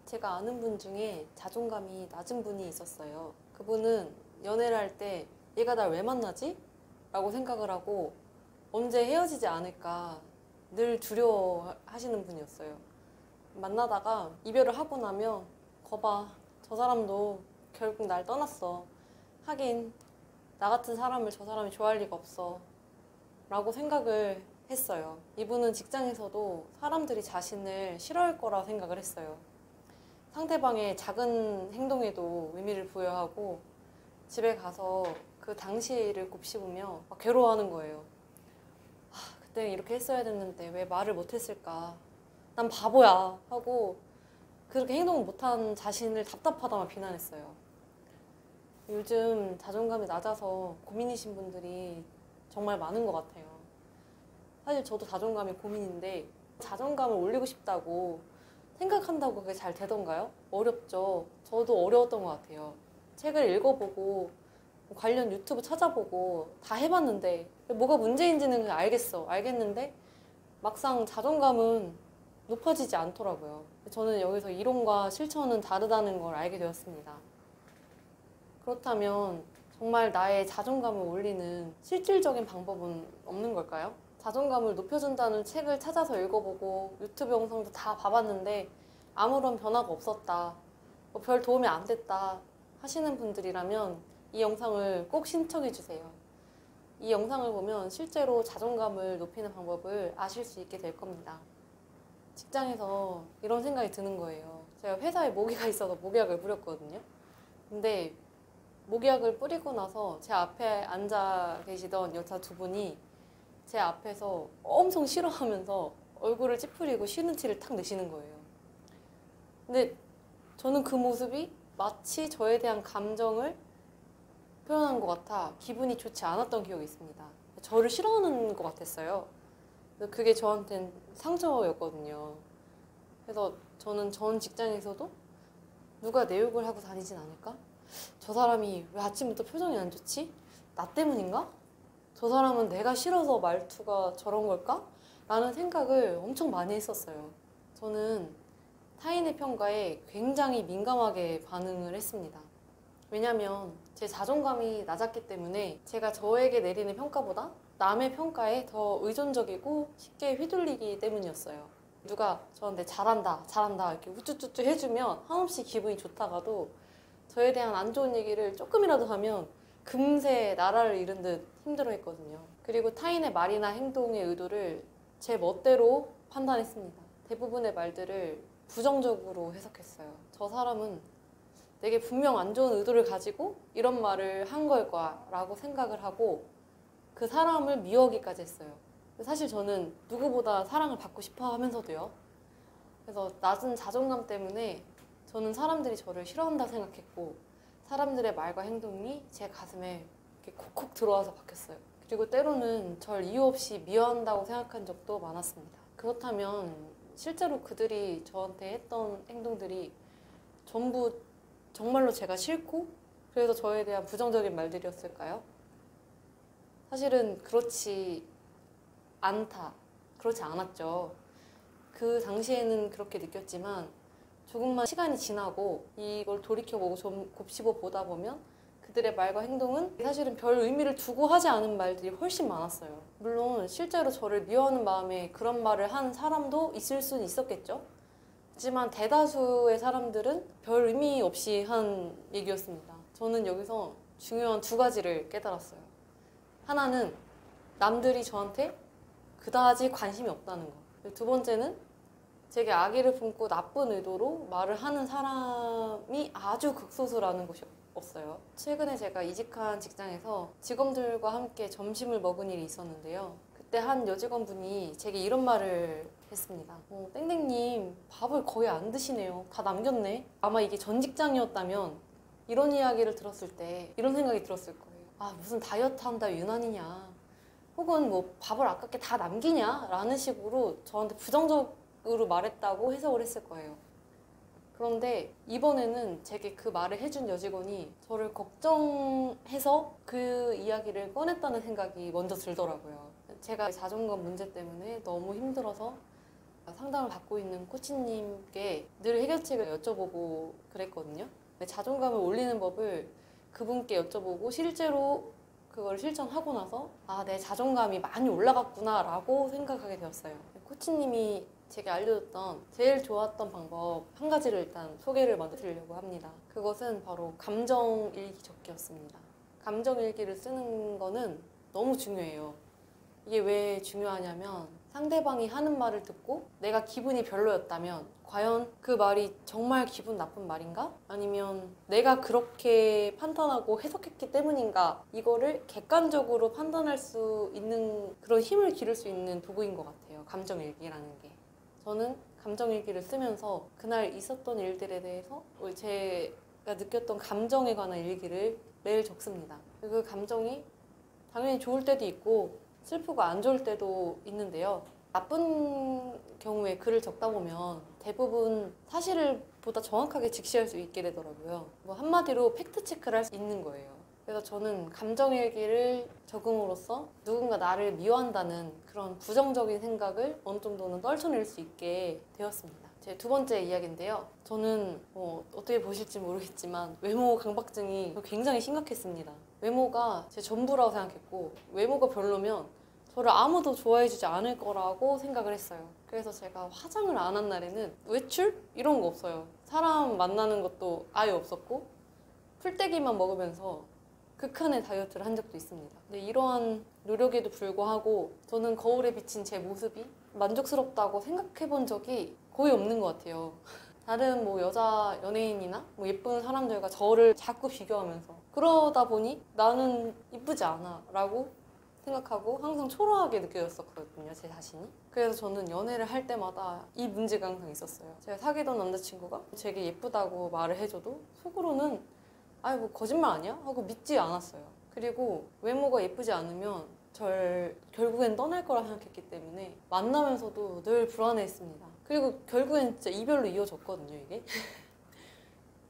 제가 아는 분 중에 자존감이 낮은 분이 있었어요. 그분은 연애를 할 때 얘가 날 왜 만나지? 라고 생각을 하고 언제 헤어지지 않을까 늘 두려워하시는 분이었어요. 만나다가 이별을 하고 나면 거봐, 저 사람도 결국 날 떠났어. 하긴 나 같은 사람을 저 사람이 좋아할 리가 없어 라고 생각을 했어요. 이분은 직장에서도 사람들이 자신을 싫어할 거라 생각을 했어요. 상대방의 작은 행동에도 의미를 부여하고 집에 가서 그 당시의 일을 곱씹으며 막 괴로워하는 거예요. 그때 이렇게 했어야 됐는데 왜 말을 못했을까? 난 바보야 하고 그렇게 행동을 못한 자신을 답답하다만 비난했어요. 요즘 자존감이 낮아서 고민이신 분들이 정말 많은 것 같아요. 사실 저도 자존감이 고민인데 자존감을 올리고 싶다고 생각한다고 그게 잘 되던가요? 어렵죠. 저도 어려웠던 것 같아요. 책을 읽어보고 관련 유튜브 찾아보고 다 해봤는데 뭐가 문제인지는 그냥 알겠는데 막상 자존감은 높아지지 않더라고요. 저는 여기서 이론과 실천은 다르다는 걸 알게 되었습니다. 그렇다면 정말 나의 자존감을 올리는 실질적인 방법은 없는 걸까요? 자존감을 높여준다는 책을 찾아서 읽어보고 유튜브 영상도 다 봐봤는데 아무런 변화가 없었다, 별 도움이 안 됐다 하시는 분들이라면 이 영상을 꼭 신청해주세요. 이 영상을 보면 실제로 자존감을 높이는 방법을 아실 수 있게 될 겁니다. 직장에서 이런 생각이 드는 거예요. 제가 회사에 모기가 있어서 모기약을 뿌렸거든요. 근데 모기약을 뿌리고 나서 제 앞에 앉아 계시던 여자 두 분이 제 앞에서 엄청 싫어하면서 얼굴을 찌푸리고 싫은 티를 탁 내시는 거예요. 근데 저는 그 모습이 마치 저에 대한 감정을 표현한 것 같아 기분이 좋지 않았던 기억이 있습니다. 저를 싫어하는 것 같았어요. 그게 저한테는 상처였거든요. 그래서 저는 전 직장에서도 누가 내 욕을 하고 다니진 않을까? 저 사람이 왜 아침부터 표정이 안 좋지? 나 때문인가? 저 사람은 내가 싫어서 말투가 저런 걸까? 라는 생각을 엄청 많이 했었어요. 저는 타인의 평가에 굉장히 민감하게 반응을 했습니다. 왜냐면 제 자존감이 낮았기 때문에 제가 저에게 내리는 평가보다 남의 평가에 더 의존적이고 쉽게 휘둘리기 때문이었어요. 누가 저한테 잘한다 이렇게 우쭈쭈쭈 해주면 한없이 기분이 좋다가도 저에 대한 안 좋은 얘기를 조금이라도 하면 금세 나라를 잃은 듯 힘들어했거든요. 그리고 타인의 말이나 행동의 의도를 제 멋대로 판단했습니다. 대부분의 말들을 부정적으로 해석했어요. 저 사람은 내게 분명 안 좋은 의도를 가지고 이런 말을 한 걸 거야 라고 생각을 하고 그 사람을 미워하기까지 했어요. 사실 저는 누구보다 사랑을 받고 싶어 하면서도요. 그래서 낮은 자존감 때문에 저는 사람들이 저를 싫어한다 생각했고 사람들의 말과 행동이 제 가슴에 이렇게 콕콕 들어와서 박혔어요. 그리고 때로는 절 이유 없이 미워한다고 생각한 적도 많았습니다. 그렇다면 실제로 그들이 저한테 했던 행동들이 전부 정말로 제가 싫고 그래서 저에 대한 부정적인 말들이었을까요? 사실은 그렇지 않았죠. 그 당시에는 그렇게 느꼈지만 조금만 시간이 지나고 이걸 돌이켜보고 좀 곱씹어 보다 보면 그들의 말과 행동은 사실은 별 의미를 두고 하지 않은 말들이 훨씬 많았어요. 물론 실제로 저를 미워하는 마음에 그런 말을 한 사람도 있을 수는 있었겠죠. 하지만 대다수의 사람들은 별 의미 없이 한 얘기였습니다. 저는 여기서 중요한 두 가지를 깨달았어요. 하나는 남들이 저한테 그다지 관심이 없다는 거. 두 번째는 제게 악의를 품고 나쁜 의도로 말을 하는 사람이 아주 극소수라는 것이었어요. 최근에 제가 이직한 직장에서 직원들과 함께 점심을 먹은 일이 있었는데요. 그때 한 여직원분이 제게 이런 말을 했습니다. 땡땡님 밥을 거의 안 드시네요. 다 남겼네. 아마 이게 전 직장이었다면 이런 이야기를 들었을 때 이런 생각이 들었을 거예요. 아, 무슨 다이어트 한다 유난이냐, 혹은 뭐 밥을 아깝게 다 남기냐 라는 식으로 저한테 부정적으로 말했다고 해석을 했을 거예요. 그런데 이번에는 제게 그 말을 해준 여직원이 저를 걱정해서 그 이야기를 꺼냈다는 생각이 먼저 들더라고요. 제가 자존감 문제 때문에 너무 힘들어서 상담을 받고 있는 코치님께 늘 해결책을 여쭤보고 그랬거든요. 자존감을 올리는 법을 그분께 여쭤보고 실제로 그걸 실천하고 나서 내 자존감이 많이 올라갔구나 라고 생각하게 되었어요. 코치님이 제게 알려줬던 제일 좋았던 방법 한 가지를 일단 소개를 먼저 드리려고 합니다. 그것은 바로 감정 일기 적기였습니다. 감정 일기를 쓰는 거는 너무 중요해요. 이게 왜 중요하냐면 상대방이 하는 말을 듣고 내가 기분이 별로였다면 과연 그 말이 정말 기분 나쁜 말인가? 아니면 내가 그렇게 판단하고 해석했기 때문인가? 이거를 객관적으로 판단할 수 있는 그런 힘을 기를 수 있는 도구인 것 같아요. 감정일기라는 게. 저는 감정일기를 쓰면서 그날 있었던 일들에 대해서 제가 느꼈던 감정에 관한 일기를 매일 적습니다. 그 감정이 당연히 좋을 때도 있고 슬프고 안 좋을 때도 있는데요. 나쁜 경우에 글을 적다 보면 대부분 사실을 보다 정확하게 직시할 수 있게 되더라고요. 한마디로 팩트 체크를 할 수 있는 거예요. 그래서 저는 감정일기를 적음으로써 누군가 나를 미워한다는 그런 부정적인 생각을 어느 정도는 떨쳐낼 수 있게 되었습니다. 제 두 번째 이야기인데요. 저는 어떻게 보실지 모르겠지만 외모 강박증이 굉장히 심각했습니다. 외모가 제 전부라고 생각했고 외모가 별로면 저를 아무도 좋아해주지 않을 거라고 생각을 했어요. 그래서 제가 화장을 안 한 날에는 외출? 이런 거 없어요. 사람 만나는 것도 아예 없었고 풀떼기만 먹으면서 극한의 다이어트를 한 적도 있습니다. 근데 이러한 노력에도 불구하고 저는 거울에 비친 제 모습이 만족스럽다고 생각해 본 적이 거의 없는 것 같아요. 다른 여자 연예인이나 예쁜 사람들과 저를 자꾸 비교하면서 그러다 보니 나는 이쁘지 않아 라고 생각하고 항상 초라하게 느껴졌었거든요, 제 자신이. 그래서 저는 연애를 할 때마다 이 문제가 항상 있었어요. 제가 사귀던 남자친구가 제게 예쁘다고 말을 해줘도 속으로는 거짓말 아니야? 하고 믿지 않았어요. 그리고 외모가 예쁘지 않으면 절 결국엔 떠날 거라 생각했기 때문에 만나면서도 늘 불안해했습니다. 그리고 결국엔 진짜 이별로 이어졌거든요, 이게.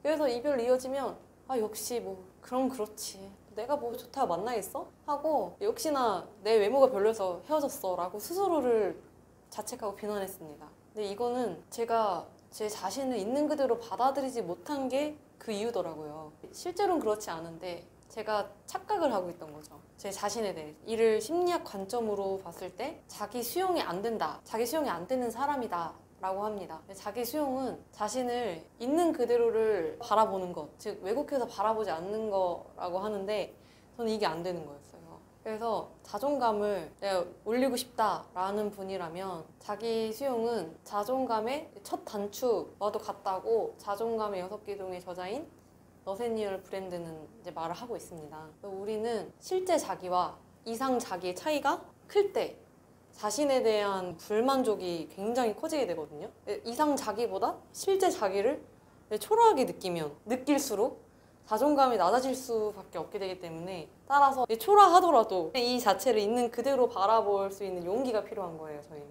그래서 이별로 이어지면 역시 그럼 그렇지. 내가 좋다고 만나겠어? 하고 역시나 내 외모가 별로여서 헤어졌어 라고 스스로를 자책하고 비난했습니다. 근데 이거는 제가 제 자신을 있는 그대로 받아들이지 못한 게 그 이유더라고요. 실제로는 그렇지 않은데 제가 착각을 하고 있던 거죠. 제 자신에 대해. 이를 심리학 관점으로 봤을 때 자기 수용이 안 된다. 자기 수용이 안 되는 사람이다. 라고 합니다. 자기 수용은 자신을 있는 그대로를 바라보는 것, 즉 왜곡해서 바라보지 않는 거라고 하는데 저는 이게 안 되는 거였어요. 그래서 자존감을 내가 올리고 싶다라는 분이라면 자기 수용은 자존감의 첫 단추와도 같다고 자존감의 6기둥의 저자인 너세니얼 브랜드는 이제 말을 하고 있습니다. 우리는 실제 자기와 이상 자기의 차이가 클 때 자신에 대한 불만족이 굉장히 커지게 되거든요. 이상 자기보다 실제 자기를 초라하게 느낄수록 자존감이 낮아질 수밖에 없게 되기 때문에 따라서 초라하더라도 이 자체를 있는 그대로 바라볼 수 있는 용기가 필요한 거예요, 저희는.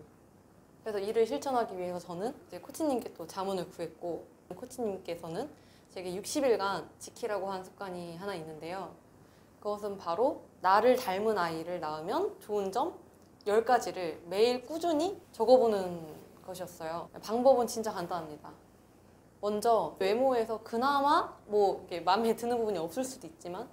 그래서 이를 실천하기 위해서 저는 이제 코치님께 또 자문을 구했고 코치님께서는 제게 60일간 지키라고 한 습관이 하나 있는데요. 그것은 바로 나를 닮은 아이를 낳으면 좋은 점 10가지를 매일 꾸준히 적어보는 것이었어요. 방법은 진짜 간단합니다. 먼저 외모에서 그나마 이렇게 마음에 드는 부분이 없을 수도 있지만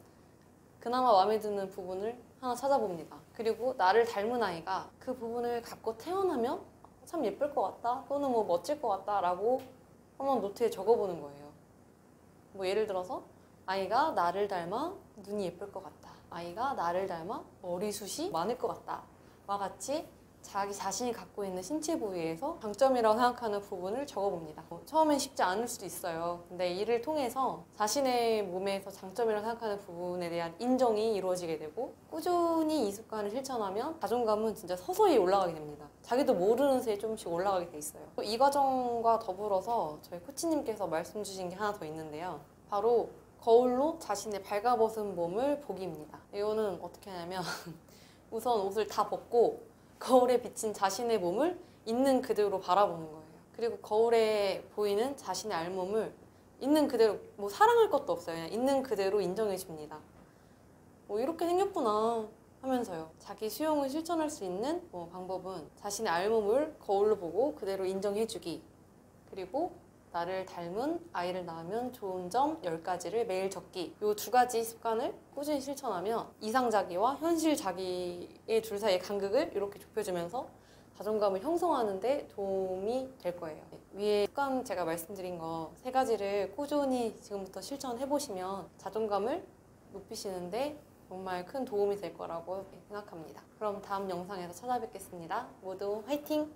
그나마 마음에 드는 부분을 하나 찾아봅니다. 그리고 나를 닮은 아이가 그 부분을 갖고 태어나면 참 예쁠 것 같다 또는 멋질 것 같다 라고 한번 노트에 적어보는 거예요. 예를 들어서 아이가 나를 닮아 눈이 예쁠 것 같다. 아이가 나를 닮아 머리숱이 많을 것 같다. 와 같이 자기 자신이 갖고 있는 신체 부위에서 장점이라고 생각하는 부분을 적어봅니다. 처음엔 쉽지 않을 수도 있어요. 근데 이를 통해서 자신의 몸에서 장점이라고 생각하는 부분에 대한 인정이 이루어지게 되고 꾸준히 이 습관을 실천하면 자존감은 진짜 서서히 올라가게 됩니다. 자기도 모르는 새에 조금씩 올라가게 돼 있어요. 이 과정과 더불어서 저희 코치님께서 말씀 주신 게 하나 더 있는데요. 바로 거울로 자신의 발가벗은 몸을 보기입니다. 이거는 어떻게 하냐면 우선 옷을 다 벗고 거울에 비친 자신의 몸을 있는 그대로 바라보는 거예요. 그리고 거울에 보이는 자신의 알몸을 있는 그대로 사랑할 것도 없어요. 그냥 있는 그대로 인정해 줍니다. 이렇게 생겼구나. 하면서요. 자기 수용을 실천할 수 있는 방법은 자신의 알몸을 거울로 보고 그대로 인정해주기, 그리고 나를 닮은 아이를 낳으면 좋은 점 10가지를 매일 적기. 이 두 가지 습관을 꾸준히 실천하면 이상 자기와 현실 자기의 둘 사이의 간극을 이렇게 좁혀주면서 자존감을 형성하는 데 도움이 될 거예요. 위에 습관 제가 말씀드린 거 3가지를 꾸준히 지금부터 실천해 보시면 자존감을 높이시는데 정말 큰 도움이 될 거라고 생각합니다. 그럼 다음 영상에서 찾아뵙겠습니다. 모두 화이팅!